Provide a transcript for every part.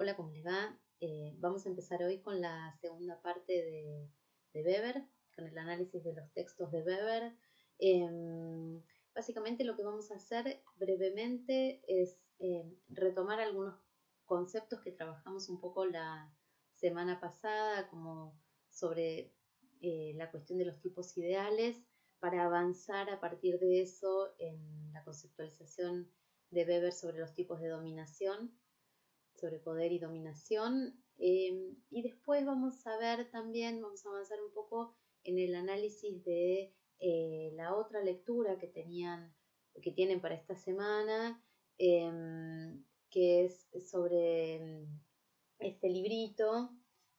Hola, ¿cómo les va? Vamos a empezar hoy con la segunda parte de Weber, con el análisis de los textos de Weber. Básicamente lo que vamos a hacer brevemente es retomar algunos conceptos que trabajamos un poco la semana pasada, como sobre la cuestión de los tipos ideales, para avanzar a partir de eso en la conceptualización de Weber sobre los tipos de dominación, sobre poder y dominación. Y después vamos a ver también, vamos a avanzar un poco en el análisis de la otra lectura que tienen para esta semana, que es sobre este librito,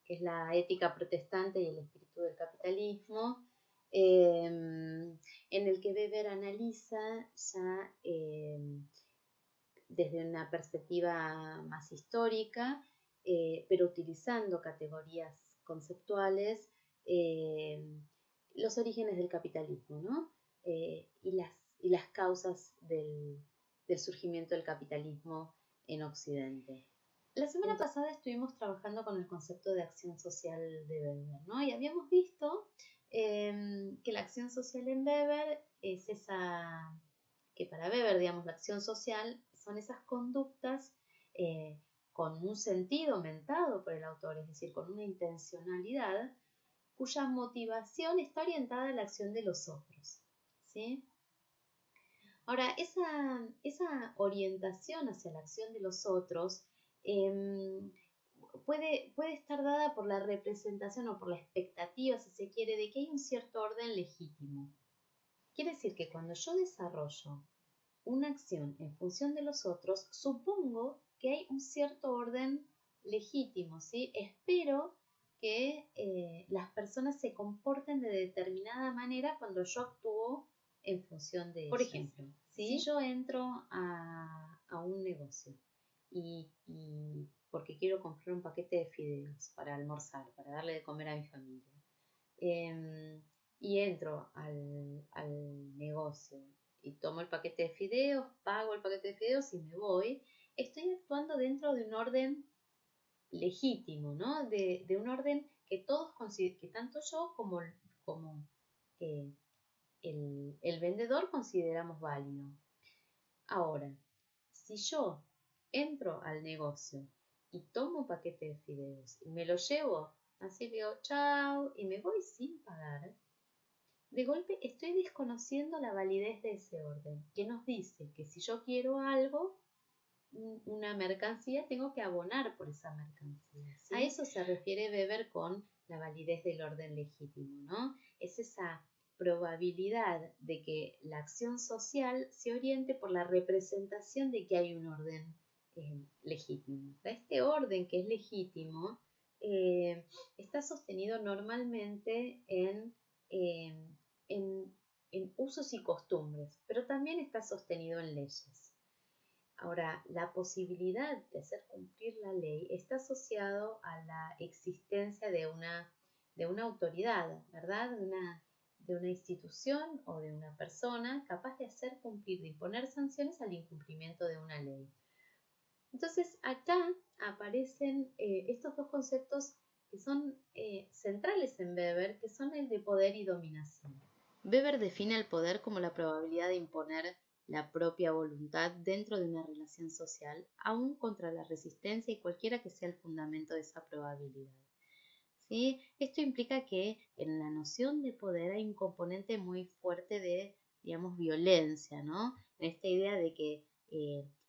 que es La ética protestante y el espíritu del capitalismo, en el que Weber analiza ya desde una perspectiva más histórica, pero utilizando categorías conceptuales, los orígenes del capitalismo, ¿no? Y las causas del surgimiento del capitalismo en Occidente. La semana pasada estuvimos trabajando con el concepto de acción social de Weber, ¿no? Y habíamos visto que la acción social en Weber es esa, que para Weber, digamos, la acción social son esas conductas con un sentido mentado por el autor, es decir, con una intencionalidad, cuya motivación está orientada a la acción de los otros, ¿sí? Ahora, esa orientación hacia la acción de los otros puede estar dada por la representación o por la expectativa, si se quiere, de que hay un cierto orden legítimo. Quiere decir que cuando yo desarrollo una acción en función de los otros, supongo que hay un cierto orden legítimo, ¿sí? Espero que las personas se comporten de determinada manera cuando yo actúo en función de ellas. Por ejemplo, ¿sí? Si yo entro a un negocio y porque quiero comprar un paquete de fideos para almorzar, para darle de comer a mi familia, y entro al negocio y tomo el paquete de fideos, pago el paquete de fideos y me voy, estoy actuando dentro de un orden legítimo, ¿no? De un orden que todos que tanto yo como el vendedor consideramos válido. Ahora, si yo entro al negocio y tomo un paquete de fideos y me lo llevo, así digo chao y me voy sin pagar, de golpe estoy desconociendo la validez de ese orden, que nos dice que si yo quiero algo, una mercancía, tengo que abonar por esa mercancía, ¿sí? A eso se refiere Weber con la validez del orden legítimo, ¿no? Es esa probabilidad de que la acción social se oriente por la representación de que hay un orden legítimo. Este orden que es legítimo está sostenido normalmente en usos y costumbres, pero también está sostenido en leyes. Ahora, la posibilidad de hacer cumplir la ley está asociado a la existencia de una autoridad, ¿verdad? De una institución o de una persona capaz de hacer cumplir, de imponer sanciones al incumplimiento de una ley. Entonces, acá aparecen estos dos conceptos que son centrales en Weber, que son el de poder y dominación. Weber define el poder como la probabilidad de imponer la propia voluntad dentro de una relación social, aún contra la resistencia y cualquiera que sea el fundamento de esa probabilidad. ¿Sí? Esto implica que en la noción de poder hay un componente muy fuerte de, digamos, violencia, ¿no? En esta idea de que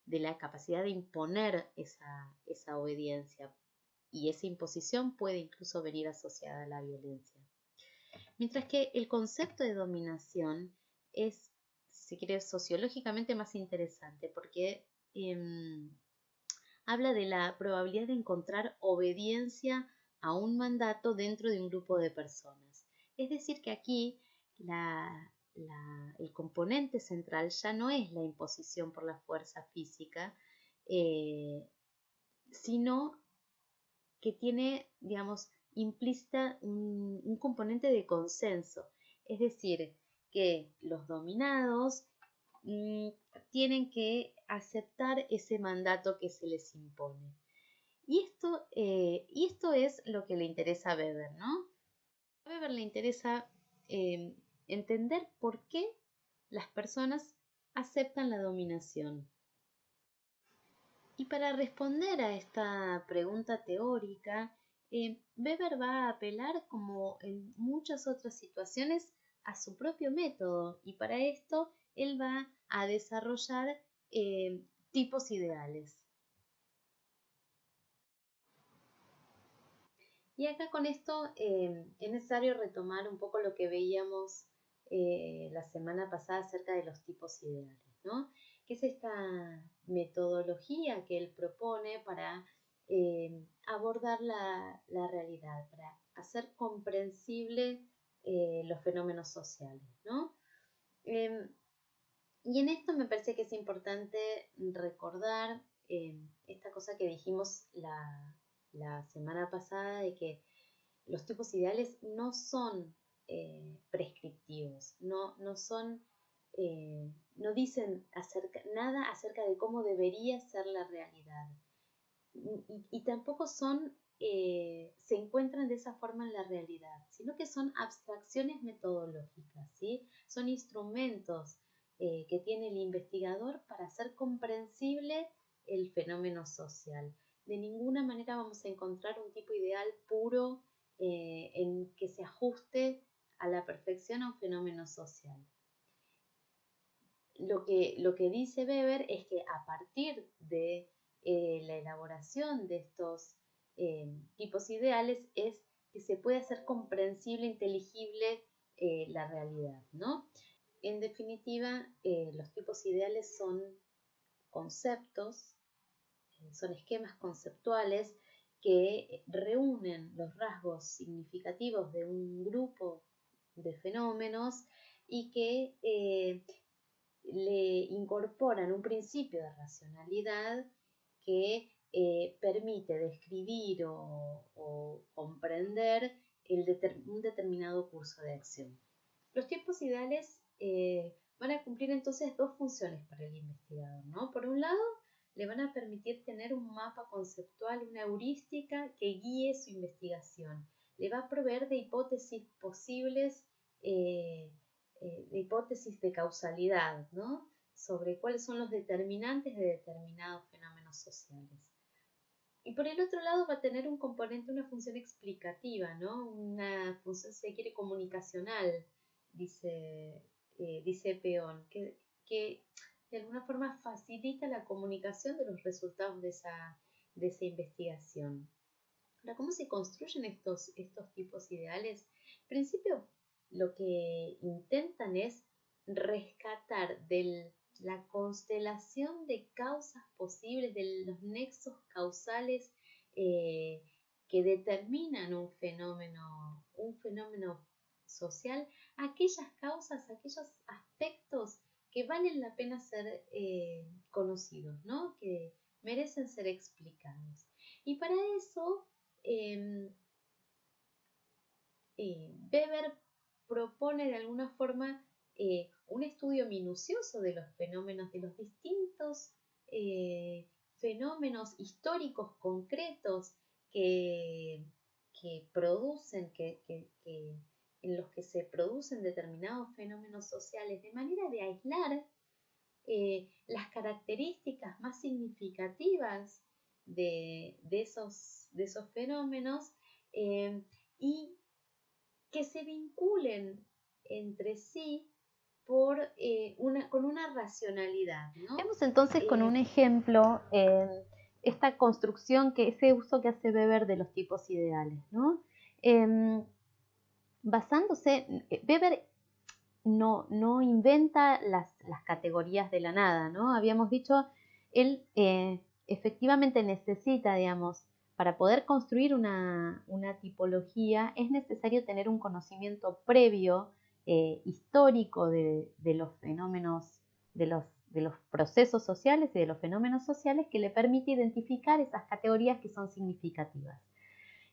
de la capacidad de imponer esa obediencia, y esa imposición puede incluso venir asociada a la violencia. Mientras que el concepto de dominación es, si se quiere, sociológicamente más interesante porque habla de la probabilidad de encontrar obediencia a un mandato dentro de un grupo de personas. Es decir, que aquí el componente central ya no es la imposición por la fuerza física, sino que tiene, digamos, implícita un componente de consenso. Es decir, que los dominados tienen que aceptar ese mandato que se les impone. Y esto es lo que le interesa a Weber, ¿no? A Weber le interesa entender por qué las personas aceptan la dominación. Y para responder a esta pregunta teórica, Weber va a apelar, como en muchas otras situaciones, a su propio método, y para esto él va a desarrollar tipos ideales. Y acá con esto es necesario retomar un poco lo que veíamos la semana pasada acerca de los tipos ideales, ¿no? Que es esta metodología que él propone para abordar la realidad, para hacer comprensible los fenómenos sociales, ¿no? Y en esto me parece que es importante recordar esta cosa que dijimos la semana pasada, de que los tipos ideales no son prescriptivos, no dicen nada acerca de cómo debería ser la realidad. Y tampoco se encuentran de esa forma en la realidad, sino que son abstracciones metodológicas, ¿sí? Son instrumentos que tiene el investigador para hacer comprensible el fenómeno social. De ninguna manera vamos a encontrar un tipo ideal puro en que se ajuste a la perfección a un fenómeno social. Lo que dice Weber es que a partir de la elaboración de estos tipos ideales es que se puede hacer comprensible, inteligible la realidad, ¿no? En definitiva, los tipos ideales son conceptos, son esquemas conceptuales que reúnen los rasgos significativos de un grupo de fenómenos y que le incorporan un principio de racionalidad que permite describir o comprender un determinado curso de acción. Los tiempos ideales van a cumplir entonces dos funciones para el investigador, ¿no? Por un lado, le van a permitir tener un mapa conceptual, una heurística que guíe su investigación. Le va a proveer de hipótesis posibles, de hipótesis de causalidad, ¿no? Sobre cuáles son los determinantes de determinados fenómenos sociales. Y por el otro lado va a tener un componente, una función explicativa, ¿no? Una función, si se quiere, comunicacional, dice Peón, que de alguna forma facilita la comunicación de los resultados de esa investigación. Ahora, ¿cómo se construyen estos tipos ideales? En principio, lo que intentan es rescatar de la constelación de causas posibles, de los nexos causales que determinan un fenómeno social, aquellas causas, aquellos aspectos que valen la pena ser conocidos, ¿no? Que merecen ser explicados. Y para eso Weber propone de alguna forma un estudio minucioso de los fenómenos, de los distintos fenómenos históricos concretos que producen, en los que se producen determinados fenómenos sociales, de manera de aislar las características más significativas de esos fenómenos y que se vinculen entre sí con una racionalidad, ¿no? Vemos entonces con un ejemplo esta construcción, ese uso que hace Weber de los tipos ideales, ¿no? Weber no inventa las categorías de la nada, ¿no? Habíamos dicho, él efectivamente necesita, digamos, para poder construir una tipología, es necesario tener un conocimiento previo, histórico de los fenómenos, de los procesos sociales y de los fenómenos sociales, que le permite identificar esas categorías que son significativas.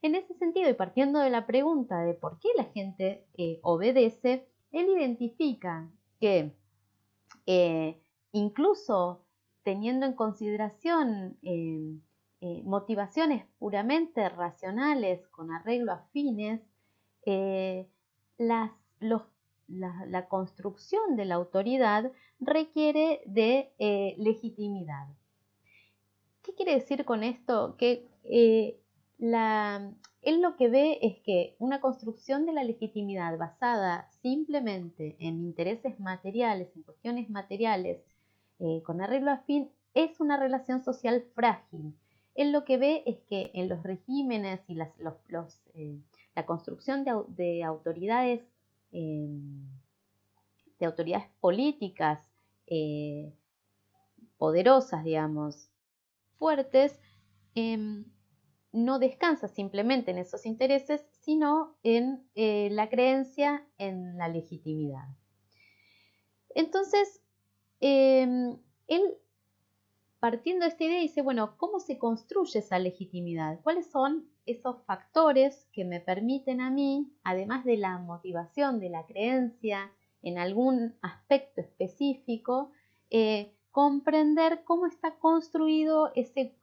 En ese sentido, y partiendo de la pregunta de por qué la gente obedece, él identifica que incluso teniendo en consideración motivaciones puramente racionales con arreglo a fines, la construcción de la autoridad requiere de legitimidad. ¿Qué quiere decir con esto? Que él lo que ve es que una construcción de la legitimidad basada simplemente en intereses materiales, en cuestiones materiales, con arreglo a fin, es una relación social frágil. Él lo que ve es que en los regímenes y la construcción de autoridades políticas poderosas, digamos, fuertes, no descansa simplemente en esos intereses, sino en la creencia en la legitimidad. Entonces, él, partiendo de esta idea, dice, bueno, ¿cómo se construye esa legitimidad? ¿Cuáles son esos factores que me permiten a mí, además de la motivación, de la creencia en algún aspecto específico, comprender cómo está construido ese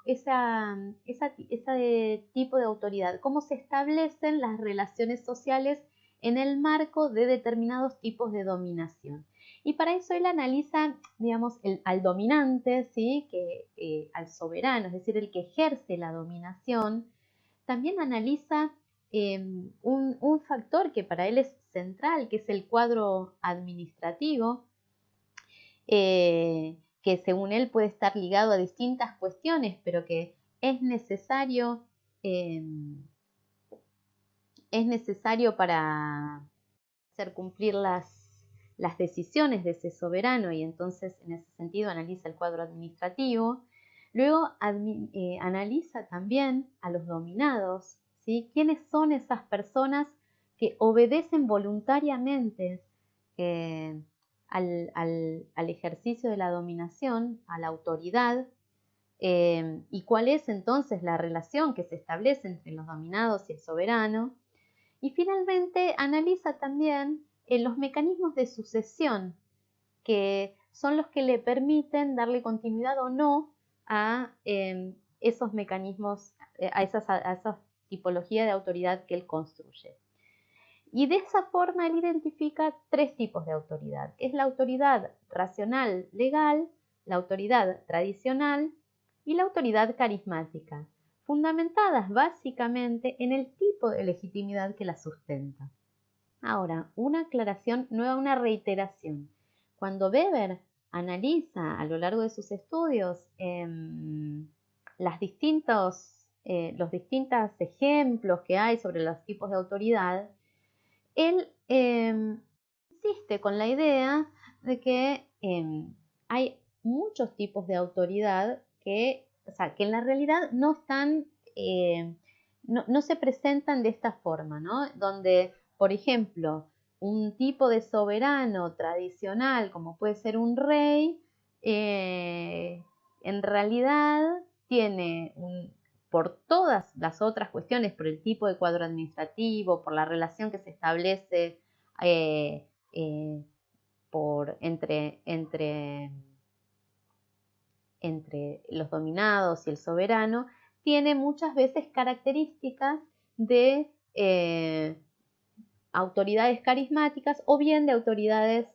tipo de autoridad, cómo se establecen las relaciones sociales en el marco de determinados tipos de dominación? Y para eso él analiza, digamos, al dominante, ¿sí? Al soberano, es decir, el que ejerce la dominación. También analiza un factor que para él es central, que es el cuadro administrativo, que según él puede estar ligado a distintas cuestiones, pero que es necesario para hacer cumplir las decisiones de ese soberano, y entonces en ese sentido analiza el cuadro administrativo. Luego analiza también a los dominados, ¿sí? ¿Quiénes son esas personas que obedecen voluntariamente al ejercicio de la dominación, a la autoridad? ¿Y cuál es entonces la relación que se establece entre los dominados y el soberano? Y finalmente analiza también los mecanismos de sucesión, que son los que le permiten darle continuidad o no a esos mecanismos, a esa tipología de autoridad que él construye. Y de esa forma él identifica tres tipos de autoridad, que es la autoridad racional legal, la autoridad tradicional y la autoridad carismática, fundamentadas básicamente en el tipo de legitimidad que la sustenta. Ahora, una aclaración, una reiteración. Cuando Weber analiza a lo largo de sus estudios los distintos ejemplos que hay sobre los tipos de autoridad, él insiste con la idea de que hay muchos tipos de autoridad que en la realidad no están, no se presentan de esta forma, ¿no? Donde, por ejemplo, un tipo de soberano tradicional, como puede ser un rey, en realidad tiene por todas las otras cuestiones, por el tipo de cuadro administrativo, por la relación que se establece entre los dominados y el soberano, tiene muchas veces características de autoridades carismáticas o bien de autoridades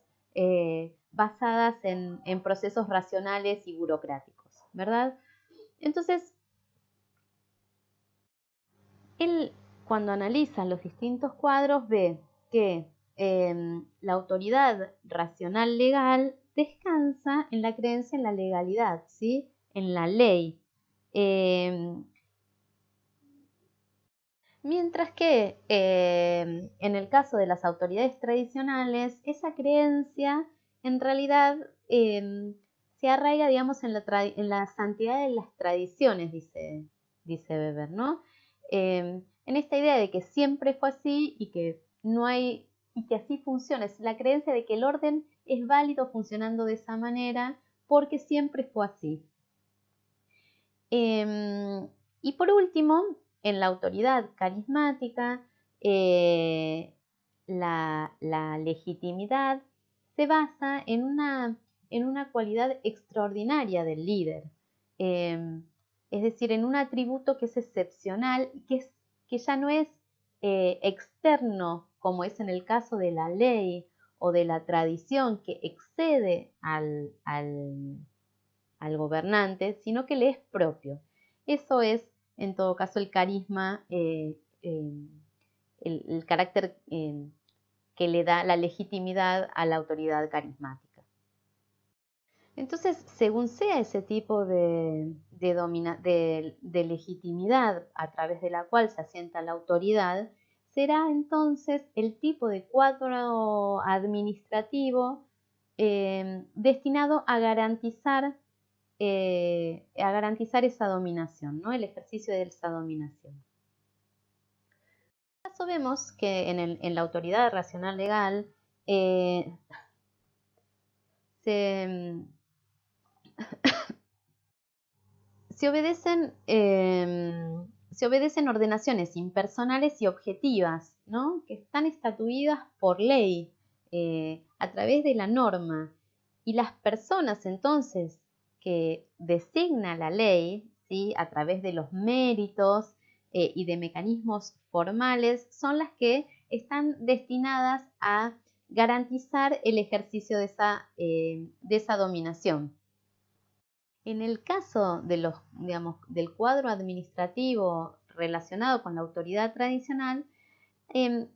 basadas en procesos racionales y burocráticos, ¿verdad? Entonces, él, cuando analiza los distintos cuadros, ve que la autoridad racional legal descansa en la creencia en la legalidad, ¿sí? En la ley. Mientras que en el caso de las autoridades tradicionales, esa creencia en realidad se arraiga, digamos, en la santidad de las tradiciones, dice Weber, ¿no? En esta idea de que siempre fue así y que no hay, y que así funciona, es la creencia de que el orden es válido funcionando de esa manera porque siempre fue así. Y por último, en la autoridad carismática, la legitimidad se basa en una cualidad extraordinaria del líder. es decir, en un atributo que es excepcional y que ya no es externo, como es en el caso de la ley o de la tradición, que excede al gobernante, sino que le es propio. Eso es, en todo caso, el carisma, el carácter que le da la legitimidad a la autoridad carismática. Entonces, según sea ese tipo de legitimidad a través de la cual se asienta la autoridad, será entonces el tipo de cuadro administrativo destinado a garantizar esa dominación, ¿no? El ejercicio de esa dominación. En este caso vemos que en la autoridad racional legal se obedecen ordenaciones impersonales y objetivas, ¿no? Que están estatuidas por ley a través de la norma. Y las personas entonces que designa la ley, ¿sí? A través de los méritos y de mecanismos formales son las que están destinadas a garantizar el ejercicio de esa dominación. En el caso de del cuadro administrativo relacionado con la autoridad tradicional,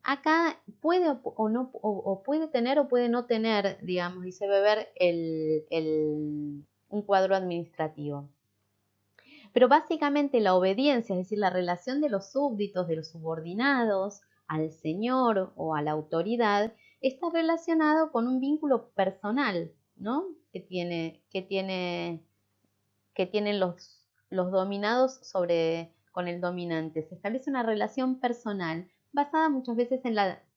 acá puede puede tener o puede no tener, digamos, dice Weber, un cuadro administrativo. Pero básicamente la obediencia, es decir, la relación de los súbditos, de los subordinados al señor o a la autoridad, está relacionado con un vínculo personal, ¿no? que tienen los dominados con el dominante. Se establece una relación personal basada muchas veces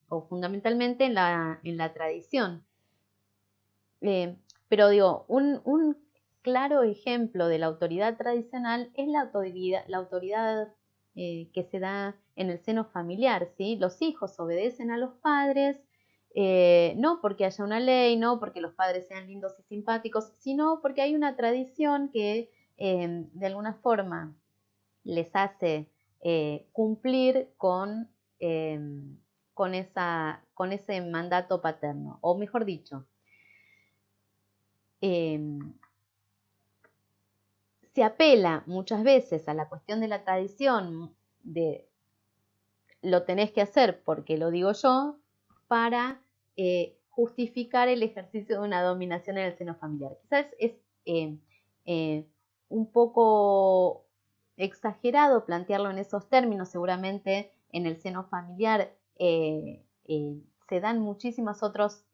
o fundamentalmente en la tradición. Pero digo, un claro ejemplo de la autoridad tradicional es la autoridad que se da en el seno familiar, ¿sí? Los hijos obedecen a los padres, no porque haya una ley, no porque los padres sean lindos y simpáticos, sino porque hay una tradición que de alguna forma les hace cumplir con ese mandato paterno, o mejor dicho, se apela muchas veces a la cuestión de la tradición de lo tenés que hacer porque lo digo yo, para justificar el ejercicio de una dominación en el seno familiar. Quizás es un poco exagerado plantearlo en esos términos. Seguramente en el seno familiar se dan muchísimos otros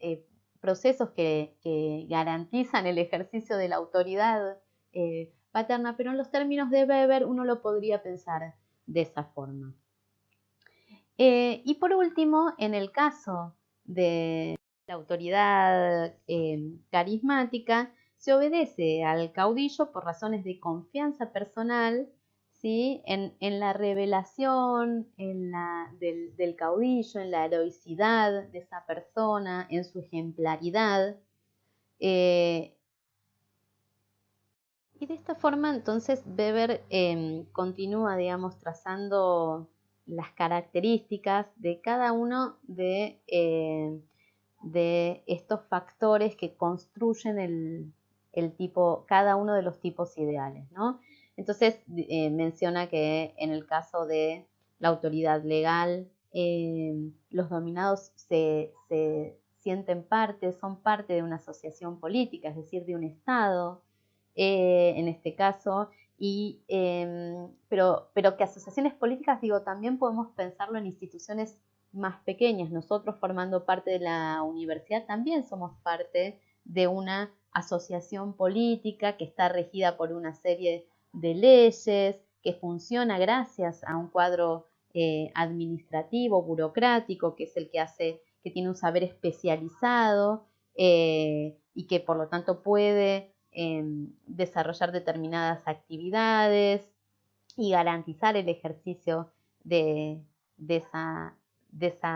procesos que garantizan el ejercicio de la autoridad paterna, pero en los términos de Weber uno lo podría pensar de esa forma. Y por último, en el caso de la autoridad carismática, se obedece al caudillo por razones de confianza personal, ¿sí? en la revelación del caudillo, en la heroicidad de esa persona, en su ejemplaridad. Y de esta forma, entonces, Weber continúa, digamos, trazando las características de cada uno de estos factores que construyen cada uno de los tipos ideales, ¿no? Entonces, menciona que en el caso de la autoridad legal, los dominados se sienten son parte de una asociación política, es decir, de un Estado, en este caso, pero que asociaciones políticas, digo, también podemos pensarlo en instituciones más pequeñas. Nosotros, formando parte de la universidad, también somos parte de una asociación política que está regida por una serie de leyes, que funciona gracias a un cuadro administrativo, burocrático, que es el que tiene un saber especializado y que por lo tanto puede desarrollar determinadas actividades y garantizar el ejercicio de esa,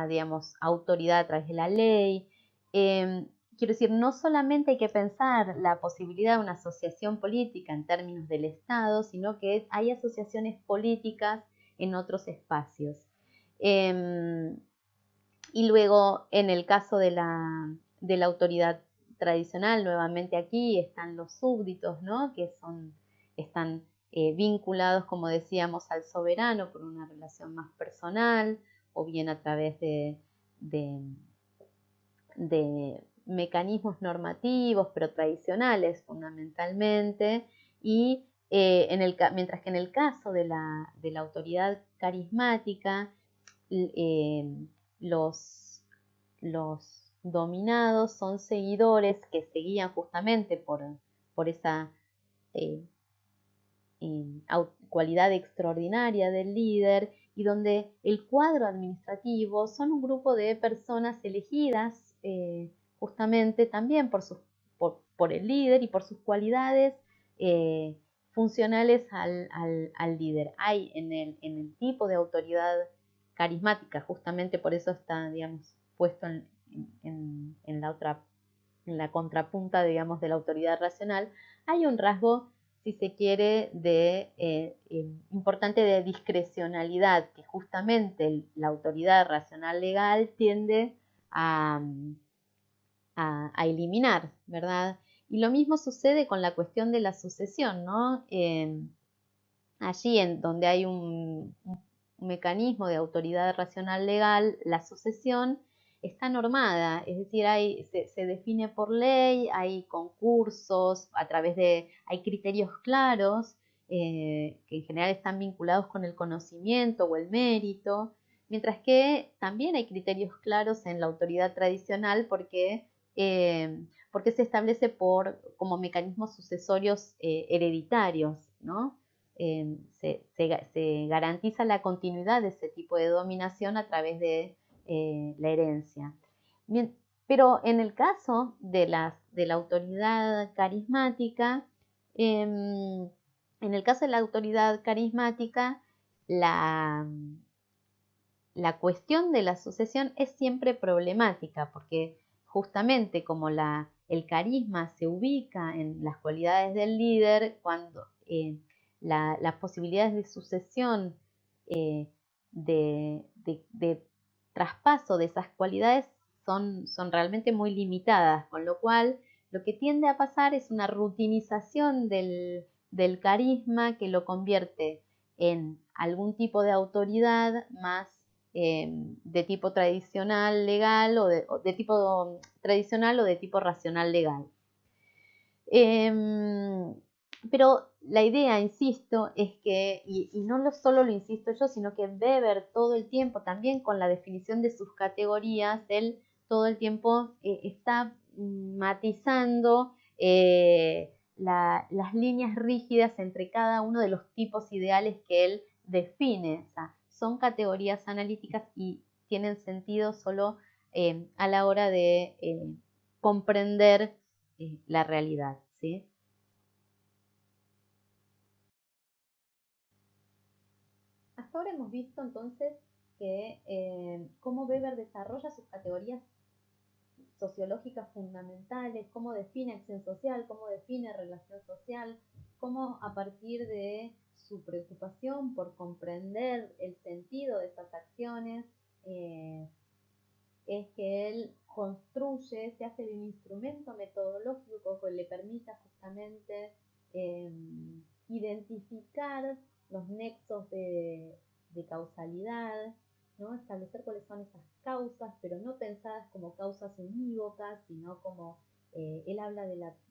digamos, autoridad a través de la ley. quiero decir, no solamente hay que pensar la posibilidad de una asociación política en términos del Estado, sino que hay asociaciones políticas en otros espacios. Y luego, en el caso de la autoridad tradicional, nuevamente aquí están los súbditos, ¿no? Que están vinculados, como decíamos, al soberano por una relación más personal, o bien a través de mecanismos normativos, pero tradicionales fundamentalmente, y mientras que en el caso de la autoridad carismática, los dominados son seguidores que seguían justamente por esa eh, cualidad extraordinaria del líder, y donde el cuadro administrativo son un grupo de personas elegidas justamente también por el líder y por sus cualidades funcionales al líder. Hay en el tipo de autoridad carismática, justamente por eso está, digamos, puesto en la contrapunta, digamos, de la autoridad racional, hay un rasgo, si se quiere, importante de discrecionalidad, que justamente la autoridad racional legal tiende a eliminar, ¿verdad? Y lo mismo sucede con la cuestión de la sucesión, ¿no? Allí en donde hay un mecanismo de autoridad racional legal, la sucesión está normada, es decir, se define por ley, hay concursos, hay criterios claros que en general están vinculados con el conocimiento o el mérito, mientras que también hay criterios claros en la autoridad tradicional porque se establece como mecanismos sucesorios hereditarios, ¿no? Se garantiza la continuidad de ese tipo de dominación a través de la herencia. Bien, pero en el caso de la autoridad carismática, en el caso de la autoridad carismática, la cuestión de la sucesión es siempre problemática, porque justamente como el carisma se ubica en las cualidades del líder, cuando las posibilidades de sucesión, de traspaso de esas cualidades son realmente muy limitadas, con lo cual lo que tiende a pasar es una rutinización del carisma que lo convierte en algún tipo de autoridad más de tipo tradicional legal o de tipo tradicional o de tipo racional legal. Pero la idea, insisto, es que, y no solo lo insisto yo, sino que Weber todo el tiempo, también con la definición de sus categorías, él todo el tiempo está matizando las líneas rígidas entre cada uno de los tipos ideales que él define. O sea, son categorías analíticas y tienen sentido solo a la hora de comprender la realidad, ¿sí? Hasta ahora hemos visto entonces que cómo Weber desarrolla sus categorías sociológicas fundamentales, cómo define acción social, cómo define relación social, cómo a partir de su preocupación por comprender el sentido de esas acciones, es que él construye, se hace de un instrumento metodológico que le permita justamente identificar los nexos de causalidad, ¿no? Establecer cuáles son esas causas, pero no pensadas como causas unívocas, sino como él habla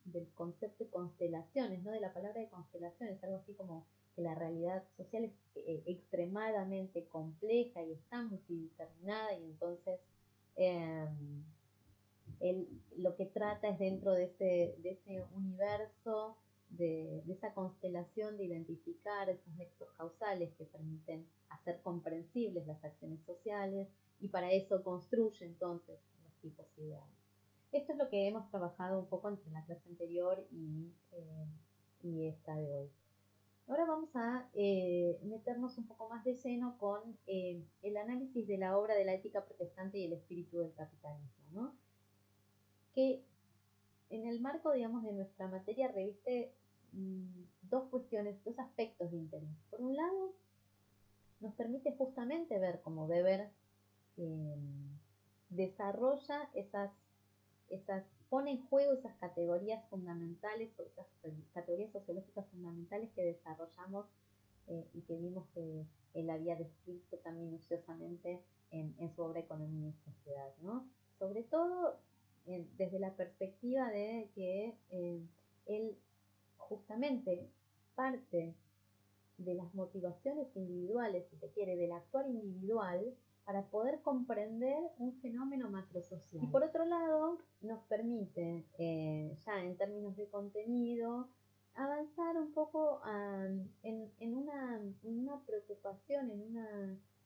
del concepto de constelaciones, ¿no? De la palabra de constelaciones, algo así como que la realidad social es extremadamente compleja y está multideterminada, y entonces él lo que trata es dentro de ese universo, de esa constelación, de identificar esos nexos causales que permiten hacer comprensibles las acciones sociales, y para eso construye entonces los tipos ideales. Esto es lo que hemos trabajado un poco entre la clase anterior y esta de hoy. Ahora vamos a meternos un poco más de lleno con el análisis de la obra de la ética protestante y el espíritu del capitalismo, ¿no? Que en el marco, digamos, de nuestra materia reviste dos cuestiones, dos aspectos de interés. Por un lado, nos permite justamente ver cómo Weber desarrolla pone en juego esas categorías fundamentales, o esas categorías sociológicas fundamentales que desarrollamos y que vimos que él había descrito tan minuciosamente en su obra Economía y Sociedad, ¿no? Sobre todo desde la perspectiva de que él justamente parte de las motivaciones individuales, si se quiere, del actuar individual, para poder comprender un fenómeno macrosocial. Y por otro lado, nos permite, ya en términos de contenido, avanzar un poco en una preocupación,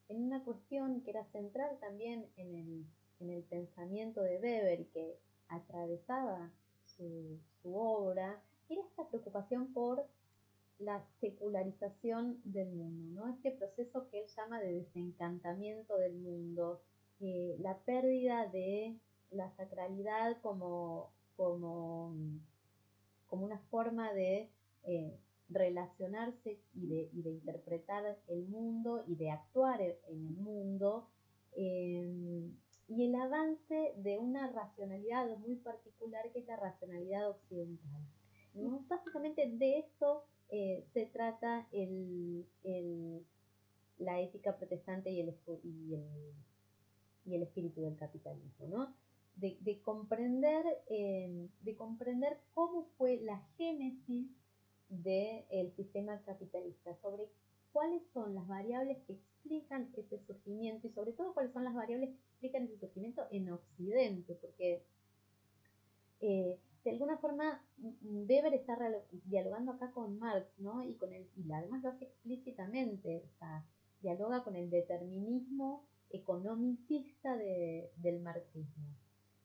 en una cuestión que era central también en el pensamiento de Weber y que atravesaba su obra, era esta preocupación por la secularización del mundo, ¿no? Este proceso que él llama de desencantamiento del mundo, la pérdida de la sacralidad como una forma de relacionarse y de interpretar el mundo y de actuar en el mundo, y el avance de una racionalidad muy particular que es la racionalidad occidental, ¿no? Básicamente de esto se trata la ética protestante y el espíritu del capitalismo, ¿no? De comprender cómo fue la génesis del sistema capitalista, sobre cuáles son las variables que explican ese surgimiento y sobre todo cuáles son las variables que explican ese surgimiento en Occidente, porque de alguna forma Weber está dialogando acá con Marx, ¿no? Y además lo hace explícitamente, o sea, dialoga con el determinismo economicista del marxismo,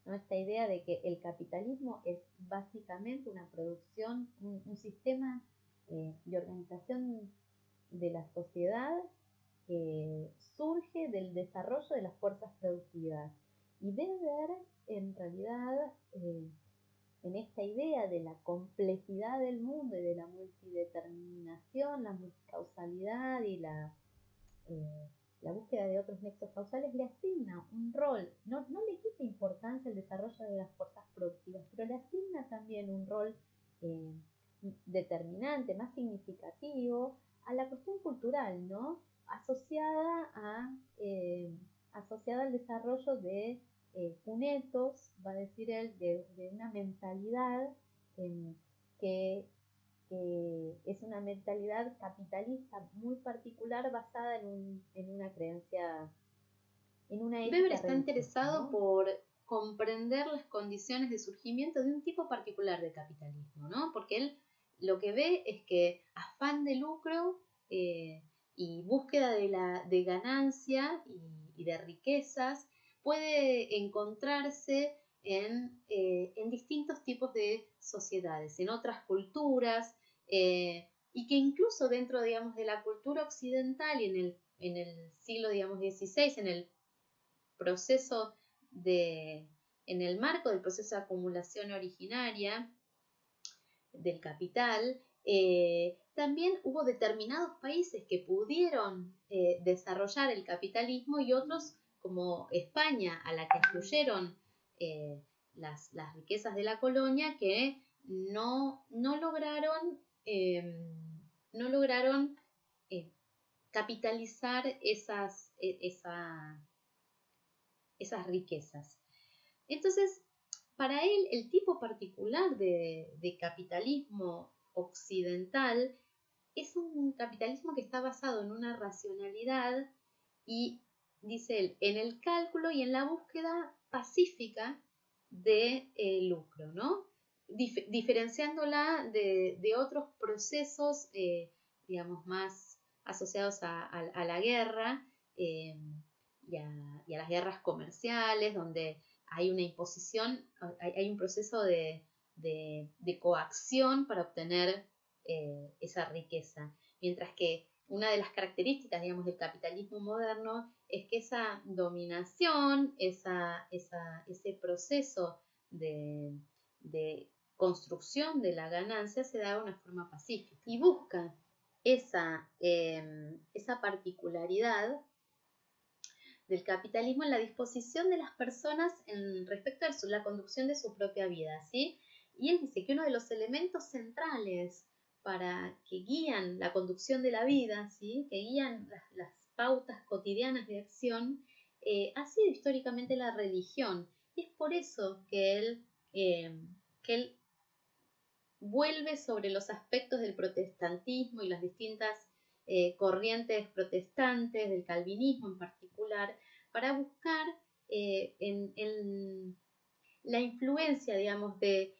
¿no? Esta idea de que el capitalismo es básicamente una producción, un sistema de organización de la sociedad que surge del desarrollo de las fuerzas productivas. Y Weber, en realidad, en esta idea de la complejidad del mundo y de la multideterminación, la multicausalidad y la búsqueda de otros nexos causales, le asigna un rol, no le quita importancia al desarrollo de las fuerzas productivas, pero le asigna también un rol determinante, más significativo a la cuestión cultural, ¿no? Asociada al desarrollo de cunetos, va a decir él, de una mentalidad que es una mentalidad capitalista muy particular basada en una creencia, en una ética. Weber está interesado, ¿no?, por comprender las condiciones de surgimiento de un tipo particular de capitalismo, ¿no? Porque él lo que ve es que afán de lucro y búsqueda de ganancia y de riquezas puede encontrarse en distintos tipos de sociedades, en otras culturas, y que incluso dentro, digamos, de la cultura occidental y en el siglo, digamos, XVI, en el marco del proceso de acumulación originaria del capital, también hubo determinados países que pudieron desarrollar el capitalismo y otros, como España, a la que fluyeron las riquezas de la colonia, que no lograron capitalizar esas riquezas. Entonces, para él, el tipo particular de capitalismo occidental es un capitalismo que está basado en una racionalidad y, dice él, en el cálculo y en la búsqueda pacífica de lucro, ¿no? Diferenciándola de otros procesos, digamos, más asociados a la guerra y a las guerras comerciales, donde hay una imposición, hay un proceso de coacción para obtener esa riqueza. Mientras que una de las características, digamos, del capitalismo moderno es que esa dominación, ese proceso de de construcción de la ganancia se da de una forma pacífica y busca esa particularidad del capitalismo en la disposición de las personas respecto a la conducción de su propia vida, ¿sí? Y él dice que uno de los elementos centrales para que guían la conducción de la vida, ¿sí? Que guían las pautas cotidianas de acción, ha sido históricamente la religión. Y es por eso que él vuelve sobre los aspectos del protestantismo y las distintas corrientes protestantes, del calvinismo en particular, para buscar en la influencia, digamos, de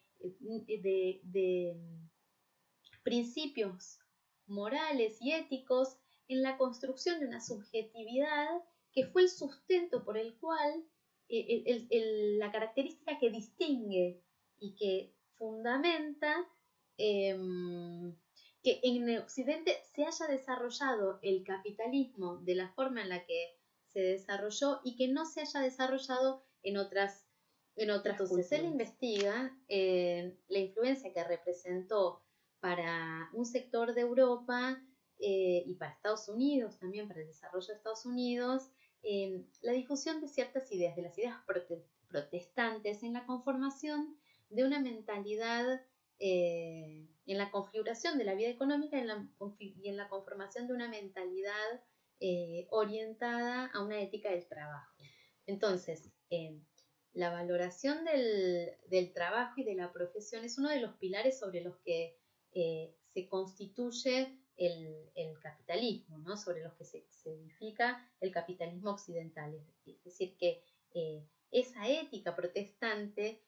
principios morales y éticos en la construcción de una subjetividad que fue el sustento por el cual la característica que distingue y que fundamenta que en Occidente se haya desarrollado el capitalismo de la forma en la que se desarrolló y que no se haya desarrollado en otras Entonces culturas. Él investiga la influencia que representó para un sector de Europa y para Estados Unidos, también para el desarrollo de Estados Unidos, la difusión de ciertas ideas, de las ideas protestantes en la conformación de una mentalidad, en la configuración de la vida económica y en la conformación de una mentalidad orientada a una ética del trabajo. Entonces, la valoración del trabajo y de la profesión es uno de los pilares sobre los que se constituye el capitalismo, ¿no? Sobre los que se edifica el capitalismo occidental. Es decir, que esa ética protestante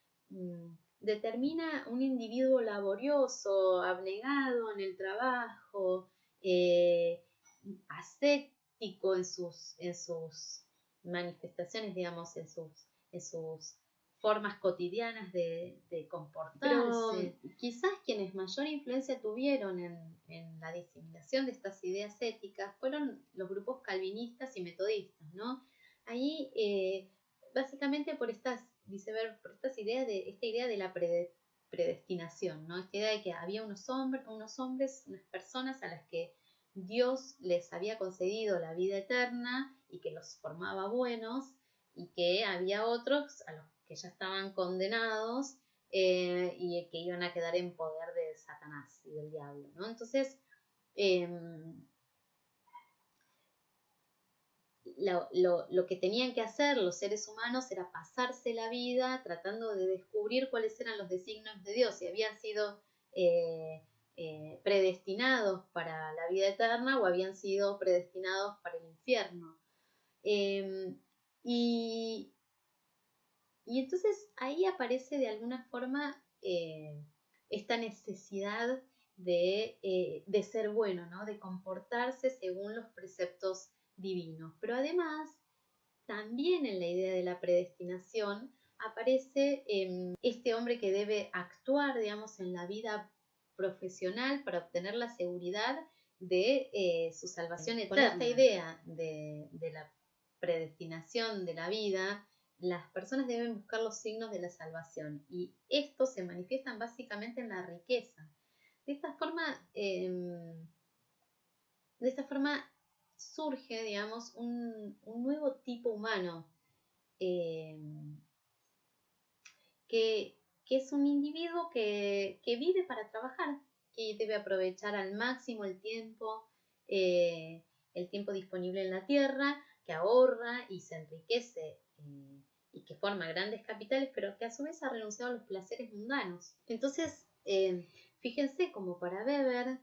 determina un individuo laborioso, abnegado en el trabajo, ascético en sus manifestaciones, digamos, en sus formas cotidianas de comportarse. Pero quizás quienes mayor influencia tuvieron en la diseminación de estas ideas éticas fueron los grupos calvinistas y metodistas, ¿no? Ahí, básicamente por estas ideas esta idea de la predestinación, ¿no? Esta idea de que había unas personas a las que Dios les había concedido la vida eterna y que los formaba buenos, y que había otros a los que ya estaban condenados y que iban a quedar en poder de Satanás y del diablo, ¿no? Entonces, lo que tenían que hacer los seres humanos era pasarse la vida tratando de descubrir cuáles eran los designios de Dios, si habían sido predestinados para la vida eterna o habían sido predestinados para el infierno. Y entonces ahí aparece de alguna forma esta necesidad de ser bueno, ¿no? De comportarse según los preceptos divinos. Pero además, también en la idea de la predestinación aparece este hombre que debe actuar, digamos, en la vida profesional para obtener la seguridad de su salvación eterna. Con esta idea de la predestinación de la vida, las personas deben buscar los signos de la salvación y estos se manifiestan básicamente en la riqueza. De esta forma surge, digamos, un nuevo tipo humano que es un individuo que vive para trabajar, que debe aprovechar al máximo el tiempo disponible en la tierra, que ahorra y se enriquece y que forma grandes capitales, pero que a su vez ha renunciado a los placeres mundanos. Entonces, fíjense como para Weber,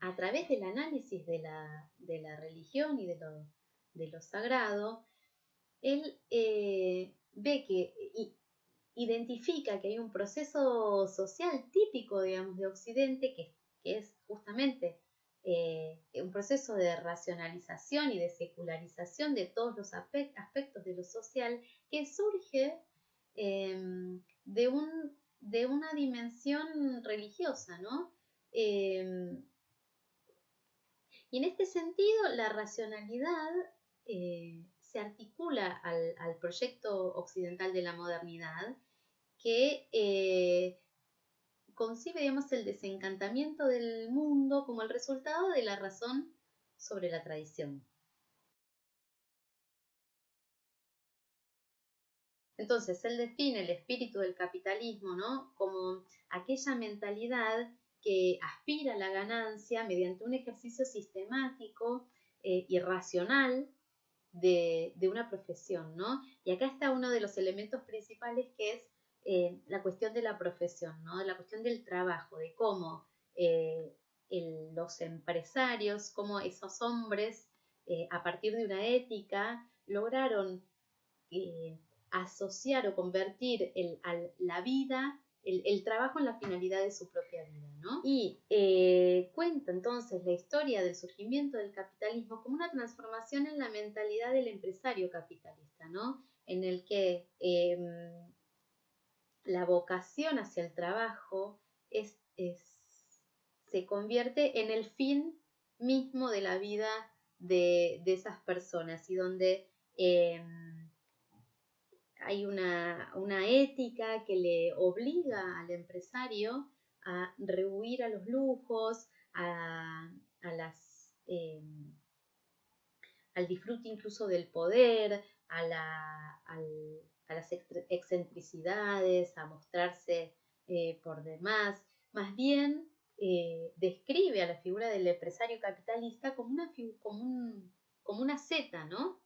a través del análisis de la religión y de lo sagrado, él ve que identifica que hay un proceso social típico, digamos, de Occidente, que es justamente un proceso de racionalización y de secularización de todos los aspectos de lo social, que surge de una dimensión religiosa, ¿no? Y en este sentido, la racionalidad se articula al proyecto occidental de la modernidad que concibe, digamos, el desencantamiento del mundo como el resultado de la razón sobre la tradición. Entonces, él define el espíritu del capitalismo, ¿no?, como aquella mentalidad que aspira a la ganancia mediante un ejercicio sistemático y racional de una profesión, ¿no? Y acá está uno de los elementos principales, que es la cuestión de la profesión, ¿no? La cuestión del trabajo, de cómo los empresarios, cómo esos hombres, a partir de una ética, lograron asociar o convertir la vida, el trabajo en la finalidad de su propia vida, ¿no? Y cuenta entonces la historia del surgimiento del capitalismo como una transformación en la mentalidad del empresario capitalista, ¿no? En el que la vocación hacia el trabajo se convierte en el fin mismo de la vida de esas personas, y donde hay una ética que le obliga al empresario a rehuir a los lujos, al disfrute incluso del poder, a las excentricidades, a mostrarse por demás. Más bien describe a la figura del empresario capitalista como una seta, ¿no?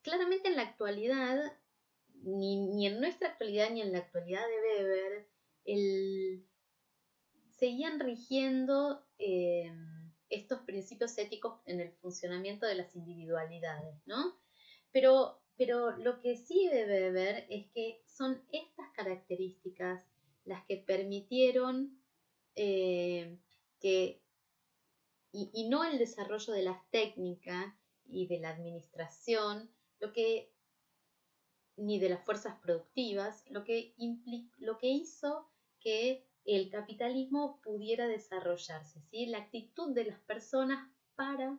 Claramente en la actualidad, ni en nuestra actualidad ni en la actualidad de Weber, seguían rigiendo estos principios éticos en el funcionamiento de las individualidades, ¿no? Pero lo que sí debe ver es que son estas características las que permitieron y no el desarrollo de las técnicas y de la administración, ni de las fuerzas productivas, lo que hizo que el capitalismo pudiera desarrollarse, ¿sí? La actitud de las personas para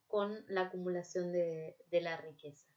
con la acumulación de la riqueza.